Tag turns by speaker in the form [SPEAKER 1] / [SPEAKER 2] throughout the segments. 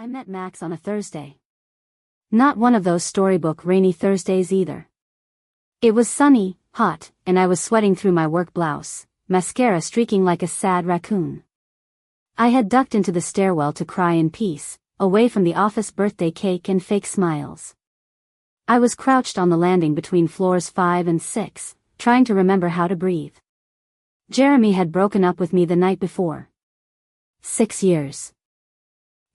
[SPEAKER 1] I met Max on a Thursday. Not one of those storybook rainy Thursdays either. It was sunny, hot, and I was sweating through my work blouse, mascara streaking like a sad raccoon. I had ducked into the stairwell to cry in peace, away from the office birthday cake and fake smiles. I was crouched on the landing between floors 5 and 6, trying to remember how to breathe. Jeremy had broken up with me the night before. 6 years.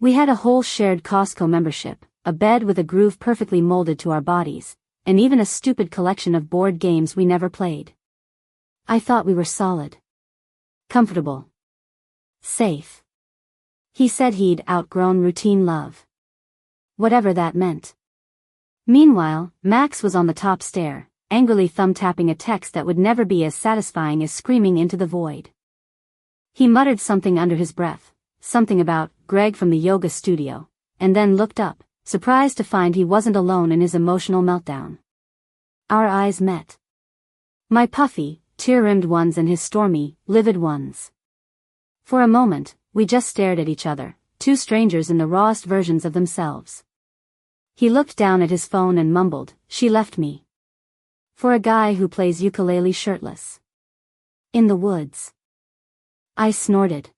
[SPEAKER 1] We had a whole shared Costco membership, a bed with a groove perfectly molded to our bodies, and even a stupid collection of board games we never played. I thought we were solid. Comfortable. Safe. He said he'd outgrown routine love. Whatever that meant. Meanwhile, Max was on the top stair, angrily thumb-tapping a text that would never be as satisfying as screaming into the void. He muttered something under his breath, something about Greg from the yoga studio, and then looked up, surprised to find he wasn't alone in his emotional meltdown. Our eyes met. My puffy, tear-rimmed ones and his stormy, livid ones. For a moment, we just stared at each other, two strangers in the rawest versions of themselves. He looked down at his phone and mumbled, "She left me. For a guy who plays ukulele shirtless. In the woods." I snorted.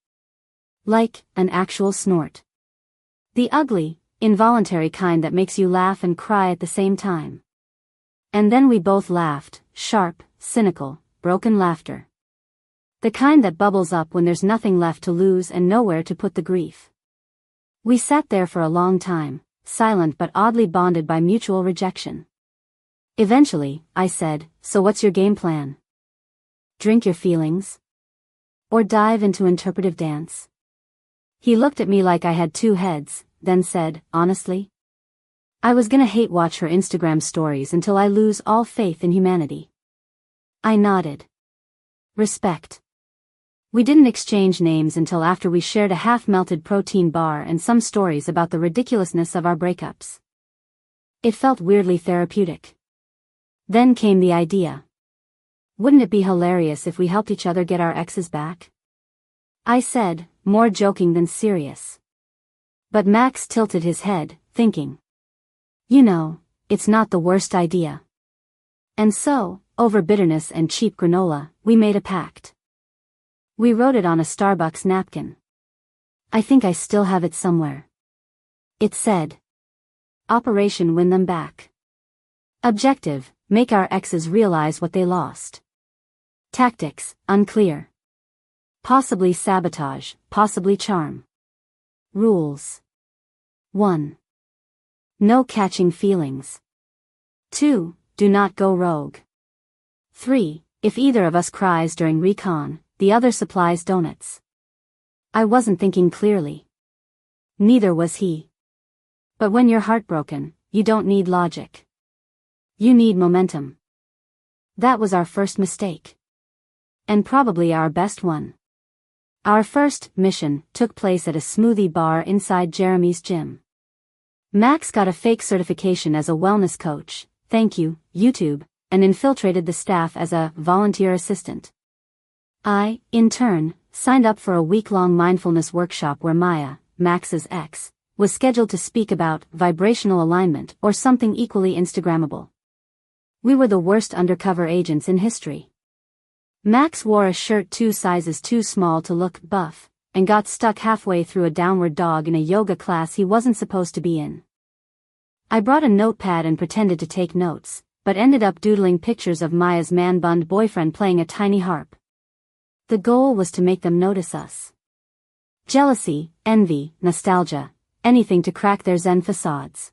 [SPEAKER 1] Like, an actual snort. The ugly, involuntary kind that makes you laugh and cry at the same time. And then we both laughed, sharp, cynical, broken laughter. The kind that bubbles up when there's nothing left to lose and nowhere to put the grief. We sat there for a long time, silent but oddly bonded by mutual rejection. Eventually, I said, "So what's your game plan? Drink your feelings? Or dive into interpretive dance?" He looked at me like I had two heads, then said, "Honestly? I was gonna hate watch her Instagram stories until I lose all faith in humanity." I nodded. Respect. We didn't exchange names until after we shared a half-melted protein bar and some stories about the ridiculousness of our breakups. It felt weirdly therapeutic. Then came the idea. Wouldn't it be hilarious if we helped each other get our exes back? I said, more joking than serious. But Max tilted his head, thinking. You know, it's not the worst idea. And so, over bitterness and cheap granola, we made a pact. We wrote it on a Starbucks napkin. I think I still have it somewhere. It said, Operation Win Them Back. Objective, make our exes realize what they lost. Tactics, unclear. Possibly sabotage, possibly charm. Rules. 1. No catching feelings. 2. Do not go rogue. 3. If either of us cries during recon, the other supplies donuts. I wasn't thinking clearly. Neither was he. But when you're heartbroken, you don't need logic. You need momentum. That was our first mistake. And probably our best one. Our first mission took place at a smoothie bar inside Jeremy's gym. Max got a fake certification as a wellness coach, thank you, YouTube, and infiltrated the staff as a volunteer assistant. I, in turn, signed up for a week-long mindfulness workshop where Maya, Max's ex, was scheduled to speak about vibrational alignment or something equally Instagrammable. We were the worst undercover agents in history. Max wore a shirt 2 sizes too small to look buff, and got stuck halfway through a downward dog in a yoga class he wasn't supposed to be in. I brought a notepad and pretended to take notes, but ended up doodling pictures of Maya's man-bunned boyfriend playing a tiny harp. The goal was to make them notice us. Jealousy, envy, nostalgia, anything to crack their zen facades.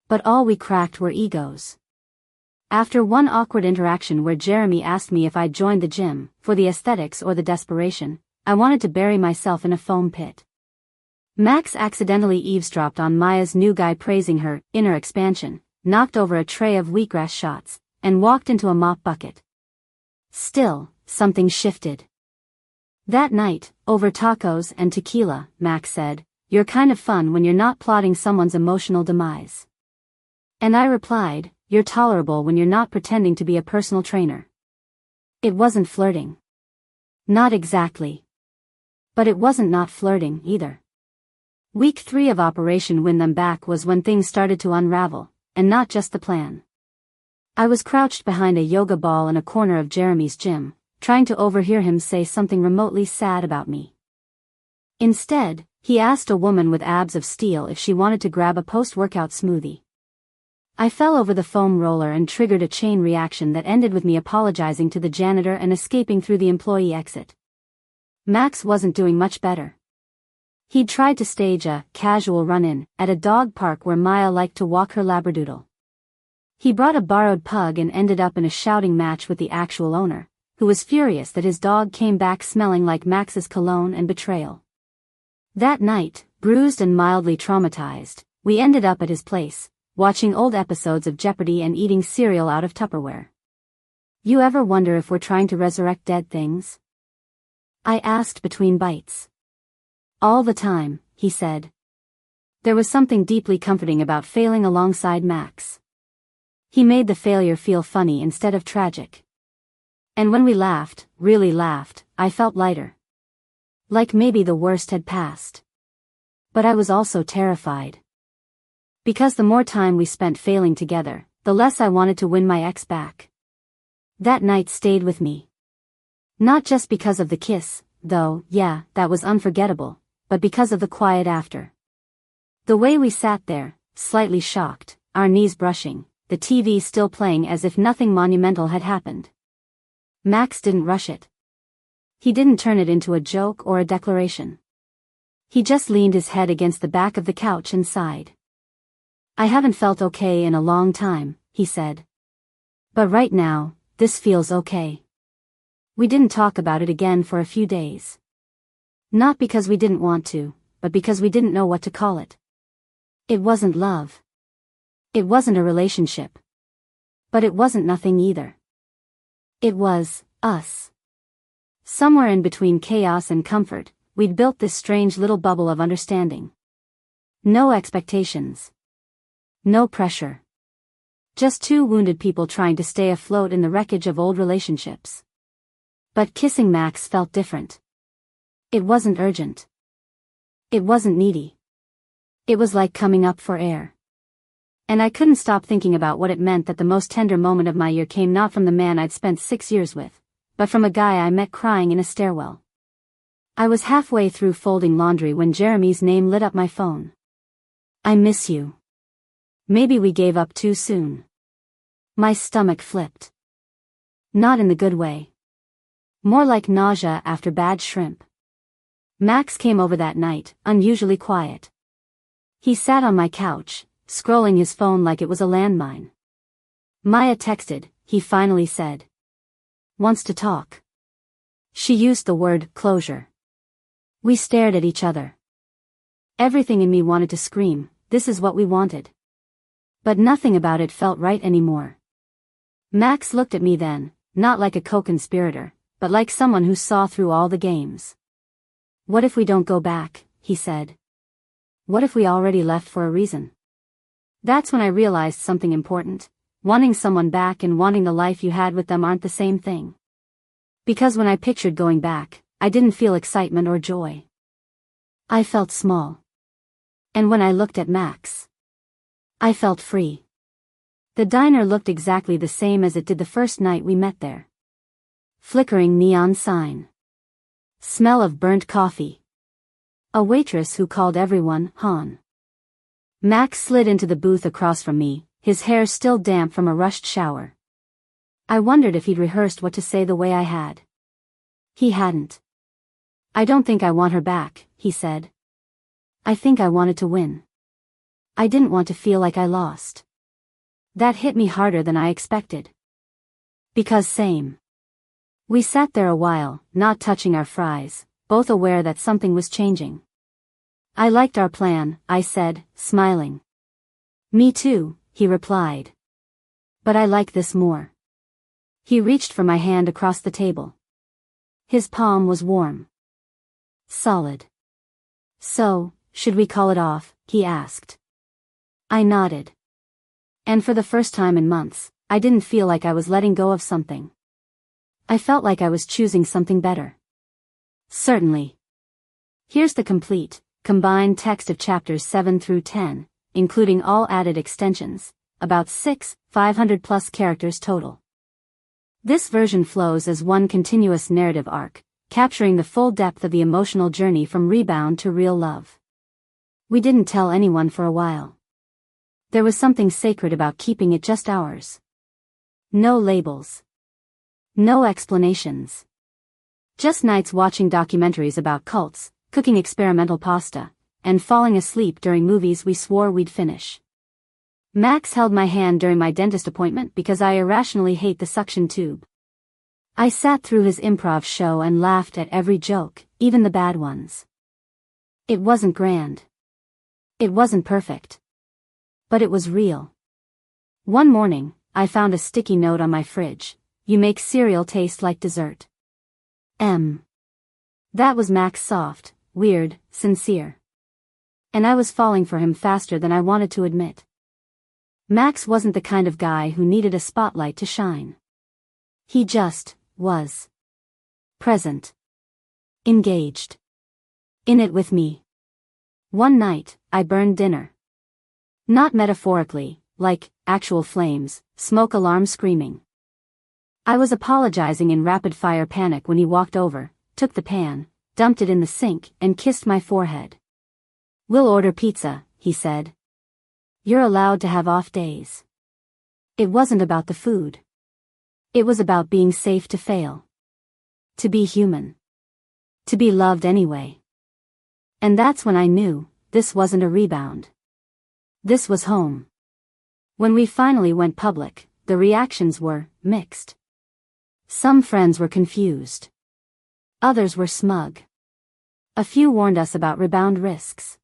[SPEAKER 1] But all we cracked were egos. After one awkward interaction where Jeremy asked me if I'd joined the gym, for the aesthetics or the desperation, I wanted to bury myself in a foam pit. Max accidentally eavesdropped on Maya's new guy praising her inner expansion, knocked over a tray of wheatgrass shots, and walked into a mop bucket. Still, something shifted. That night, over tacos and tequila, Max said, "You're kind of fun when you're not plotting someone's emotional demise." And I replied, "You're tolerable when you're not pretending to be a personal trainer." It wasn't flirting. Not exactly. But it wasn't not flirting, either. Week 3 of Operation Win Them Back was when things started to unravel, and not just the plan. I was crouched behind a yoga ball in a corner of Jeremy's gym, trying to overhear him say something remotely sad about me. Instead, he asked a woman with abs of steel if she wanted to grab a post-workout smoothie. I fell over the foam roller and triggered a chain reaction that ended with me apologizing to the janitor and escaping through the employee exit. Max wasn't doing much better. He'd tried to stage a casual run-in at a dog park where Maya liked to walk her labradoodle. He brought a borrowed pug and ended up in a shouting match with the actual owner, who was furious that his dog came back smelling like Max's cologne and betrayal. That night, bruised and mildly traumatized, we ended up at his place, watching old episodes of Jeopardy and eating cereal out of Tupperware. You ever wonder if we're trying to resurrect dead things? I asked between bites. All the time, he said. There was something deeply comforting about failing alongside Max. He made the failure feel funny instead of tragic. And when we laughed, really laughed, I felt lighter. Like maybe the worst had passed. But I was also terrified. Because the more time we spent failing together, the less I wanted to win my ex back. That night stayed with me. Not just because of the kiss, though, yeah, that was unforgettable, but because of the quiet after. The way we sat there, slightly shocked, our knees brushing, the TV still playing as if nothing monumental had happened. Max didn't rush it. He didn't turn it into a joke or a declaration. He just leaned his head against the back of the couch and sighed. I haven't felt okay in a long time, he said. But right now, this feels okay. We didn't talk about it again for a few days. Not because we didn't want to, but because we didn't know what to call it. It wasn't love. It wasn't a relationship. But it wasn't nothing either. It was us. Somewhere in between chaos and comfort, we'd built this strange little bubble of understanding. No expectations. No pressure. Just two wounded people trying to stay afloat in the wreckage of old relationships. But kissing Max felt different. It wasn't urgent. It wasn't needy. It was like coming up for air. And I couldn't stop thinking about what it meant that the most tender moment of my year came not from the man I'd spent 6 years with, but from a guy I met crying in a stairwell. I was halfway through folding laundry when Jeremy's name lit up my phone. I miss you. Maybe we gave up too soon. My stomach flipped. Not in the good way. More like nausea after bad shrimp. Max came over that night, unusually quiet. He sat on my couch, scrolling his phone like it was a landmine. Maya texted, he finally said. Wants to talk. She used the word closure. We stared at each other. Everything in me wanted to scream, this is what we wanted. But nothing about it felt right anymore. Max looked at me then, not like a co-conspirator, but like someone who saw through all the games. What if we don't go back, he said. What if we already left for a reason? That's when I realized something important. Wanting someone back and wanting the life you had with them aren't the same thing. Because when I pictured going back, I didn't feel excitement or joy. I felt small. And when I looked at Max, I felt free. The diner looked exactly the same as it did the first night we met there. Flickering neon sign. Smell of burnt coffee. A waitress who called everyone Han. Max slid into the booth across from me, his hair still damp from a rushed shower. I wondered if he'd rehearsed what to say the way I had. He hadn't. I don't think I want her back, he said. I think I wanted to win. I didn't want to feel like I lost. That hit me harder than I expected. Because same. We sat there a while, not touching our fries, both aware that something was changing. I liked our plan, I said, smiling. Me too, he replied. But I like this more. He reached for my hand across the table. His palm was warm. Solid. So, should we call it off, he asked. I nodded. And for the first time in months, I didn't feel like I was letting go of something. I felt like I was choosing something better. Certainly. Here's the complete, combined text of chapters 7 through 10, including all added extensions, about 500 plus characters total. This version flows as one continuous narrative arc, capturing the full depth of the emotional journey from rebound to real love. We didn't tell anyone for a while. There was something sacred about keeping it just ours. No labels. No explanations. Just nights watching documentaries about cults, cooking experimental pasta, and falling asleep during movies we swore we'd finish. Max held my hand during my dentist appointment because I irrationally hate the suction tube. I sat through his improv show and laughed at every joke, even the bad ones. It wasn't grand. It wasn't perfect. But it was real. One morning, I found a sticky note on my fridge. You make cereal taste like dessert. That was Max, soft, weird, sincere. And I was falling for him faster than I wanted to admit. Max wasn't the kind of guy who needed a spotlight to shine. He just was. Present. Engaged. In it with me. One night, I burned dinner. Not metaphorically, like actual flames, smoke alarm screaming. I was apologizing in rapid-fire panic when he walked over, took the pan, dumped it in the sink, and kissed my forehead. "We'll order pizza," he said. "You're allowed to have off days." It wasn't about the food. It was about being safe to fail. To be human. To be loved anyway. And that's when I knew, this wasn't a rebound. This was home. When we finally went public, the reactions were mixed. Some friends were confused. Others were smug. A few warned us about rebound risks.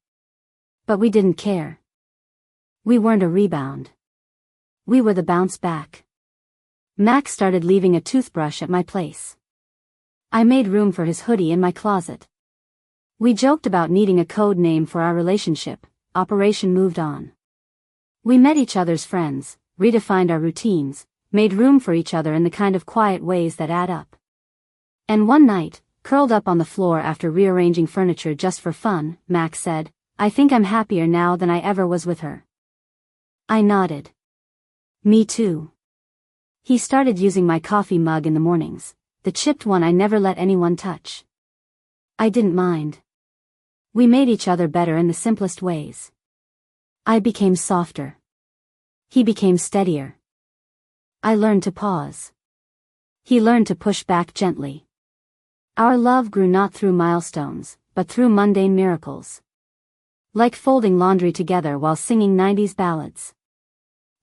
[SPEAKER 1] But we didn't care. We weren't a rebound. We were the bounce back. Max started leaving a toothbrush at my place. I made room for his hoodie in my closet. We joked about needing a code name for our relationship. Operation moved on. We met each other's friends, redefined our routines, made room for each other in the kind of quiet ways that add up. And one night, curled up on the floor after rearranging furniture just for fun, Max said, "I think I'm happier now than I ever was with her." I nodded. Me too. He started using my coffee mug in the mornings, the chipped one I never let anyone touch. I didn't mind. We made each other better in the simplest ways. I became softer. He became steadier. I learned to pause. He learned to push back gently. Our love grew not through milestones, but through mundane miracles. Like folding laundry together while singing 90s ballads.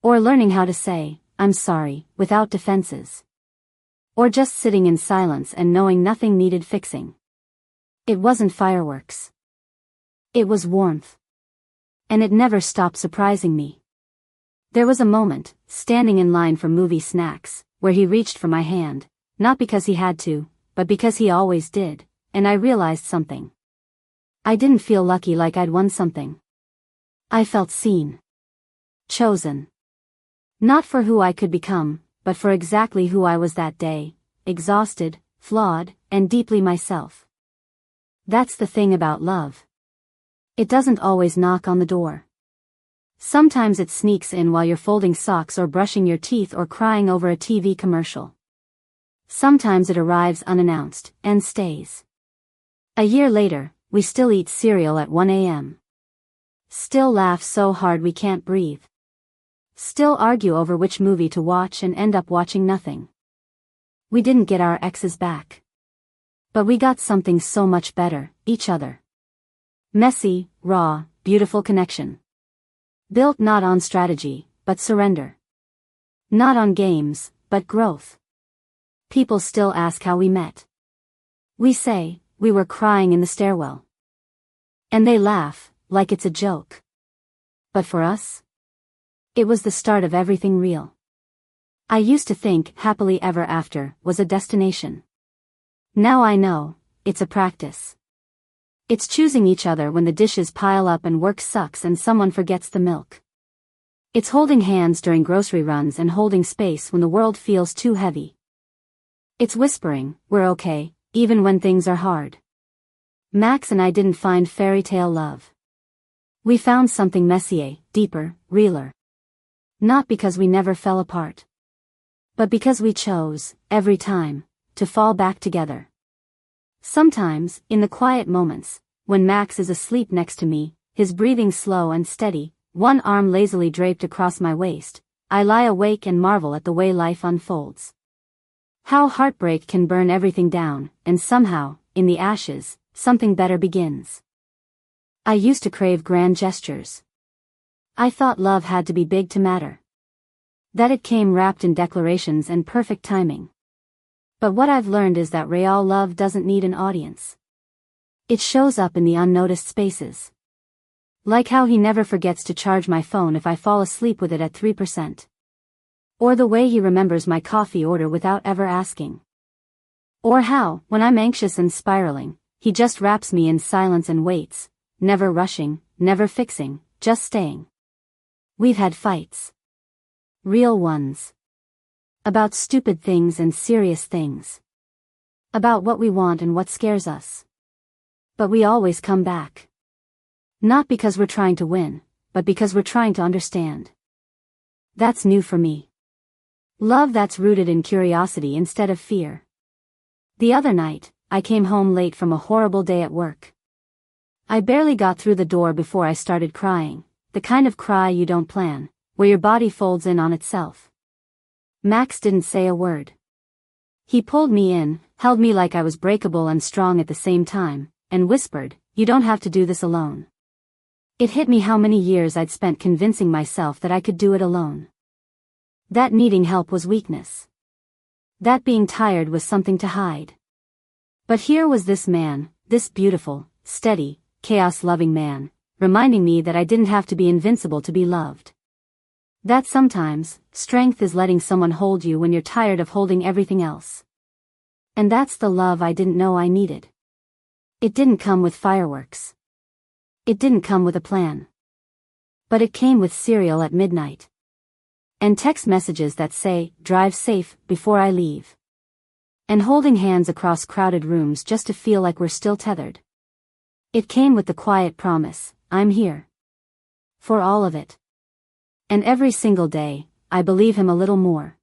[SPEAKER 1] Or learning how to say, "I'm sorry," without defenses. Or just sitting in silence and knowing nothing needed fixing. It wasn't fireworks. It was warmth. And it never stopped surprising me. There was a moment, standing in line for movie snacks, where he reached for my hand, not because he had to, but because he always did, and I realized something. I didn't feel lucky like I'd won something. I felt seen. Chosen. Not for who I could become, but for exactly who I was that day, exhausted, flawed, and deeply myself. That's the thing about love. It doesn't always knock on the door. Sometimes it sneaks in while you're folding socks or brushing your teeth or crying over a TV commercial. Sometimes it arrives unannounced, and stays. A year later, we still eat cereal at 1 a.m. Still laugh so hard we can't breathe. Still argue over which movie to watch and end up watching nothing. We didn't get our exes back. But we got something so much better, each other. Messy, raw, beautiful connection. Built not on strategy, but surrender. Not on games, but growth. People still ask how we met. We say, we were crying in the stairwell. And they laugh, like it's a joke. But for us, it was the start of everything real. I used to think happily ever after was a destination. Now I know, it's a practice. It's choosing each other when the dishes pile up and work sucks and someone forgets the milk. It's holding hands during grocery runs and holding space when the world feels too heavy. It's whispering, "We're okay," even when things are hard. Max and I didn't find fairy tale love. We found something messier, deeper, realer. Not because we never fell apart, but because we chose, every time, to fall back together. Sometimes, in the quiet moments, when Max is asleep next to me, his breathing slow and steady, one arm lazily draped across my waist, I lie awake and marvel at the way life unfolds. How heartbreak can burn everything down, and somehow, in the ashes, something better begins. I used to crave grand gestures. I thought love had to be big to matter. That it came wrapped in declarations and perfect timing. But what I've learned is that real love doesn't need an audience. It shows up in the unnoticed spaces. Like how he never forgets to charge my phone if I fall asleep with it at 3%. Or the way he remembers my coffee order without ever asking. Or how, when I'm anxious and spiraling, he just wraps me in silence and waits, never rushing, never fixing, just staying. We've had fights. Real ones. About stupid things and serious things. About what we want and what scares us. But we always come back. Not because we're trying to win, but because we're trying to understand. That's new for me. Love that's rooted in curiosity instead of fear. The other night, I came home late from a horrible day at work. I barely got through the door before I started crying, the kind of cry you don't plan, where your body folds in on itself. Max didn't say a word. He pulled me in, held me like I was breakable and strong at the same time, and whispered, "You don't have to do this alone." It hit me how many years I'd spent convincing myself that I could do it alone. That needing help was weakness. That being tired was something to hide. But here was this man, this beautiful, steady, chaos-loving man, reminding me that I didn't have to be invincible to be loved. That sometimes, strength is letting someone hold you when you're tired of holding everything else. And that's the love I didn't know I needed. It didn't come with fireworks. It didn't come with a plan. But it came with cereal at midnight. And text messages that say, "Drive safe," before I leave. And holding hands across crowded rooms just to feel like we're still tethered. It came with the quiet promise, "I'm here." For all of it. And every single day, I believe him a little more.